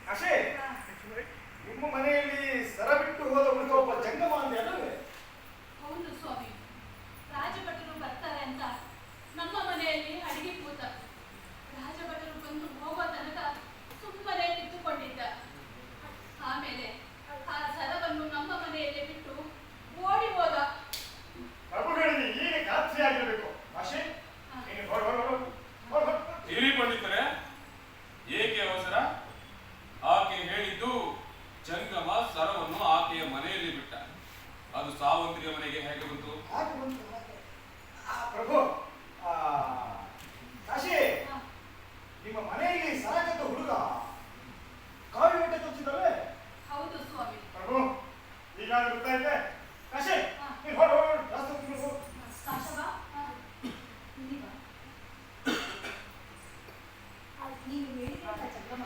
ಅಶೇ, ನಿಮ್ಮ ಮನೆಯಲ್ಲಿ ಸರ ಬಿಟ್ಟು ಹೋದ ಹುಡುಗ ಒಬ್ಬ ಜಂಗಮ ಅಂದೆ ಅಲ್ಲವೇ? ಹೌದು ಸ್ವಾಮಿ, ರಾಜಭಟರು ಬರ್ತಾರೆ ಅಂತ ನಮ್ಮ ಮನೆಯಲ್ಲಿ ಅಡಿಗೆ ಕೂತ. ರಾಜಭಟರು ಬಂದು ಹೋಗೋ ತನಕ ಸುಮ್ಮನೆ ನಿಂತುಕೊಂಡಿದ್ದ. ಆಮೇಲೆ ಆ ಸರವನ್ನು ನಮ್ಮ ಮನೆಯಲ್ಲೇ ಬಿಟ್ಟು ಓಡಿ ಹೋದ. ಪ್ರಭುಗಳಿಗೆ ಈಗ ಖಾತ್ರಿಯಾಗಿರಬೇಕು. ಅಶೇ, ನೀನು ಹೊರ ಹಿರಿ ಪಂಡಿತರೆ, ಏಕೆ ಅವಸರ? ಆಕೆ ಹೇಳಿದ್ದು ಜಂಗಮ ಸರವನ್ನು ಆಕೆಯ ಮನೆಯಲ್ಲಿ ಬಿಟ್ಟ. ಅದು ಸಾವಂತ್ರಿಯ ಮನೆಗೆ ಹೇಗೆ ಬಂತು? ಪ್ರಭು, ಕಾಶಿ, ನಿಮ್ಮ ಮನೆಯಲ್ಲಿ ಸರ ಕದ್ದ ಹುಡುಗ ಕಾವಿ ಬಟ್ಟೆ ತೋರಿಸಿದವೇ? ಹೌದು ಸ್ವಾಮಿ. ಪ್ರಭು, ಈಗಾಗಲೇ ಗೊತ್ತಾಯ್ತೆ. ಕಾಶಿ, ನೀನು ಹೊರ ಜಾಸ್ತಿ ಹೋಗ್ಬೇಕು. ಕಾಶವ, ನೀನು ಹೇಳಿದ ಜಂಗಮ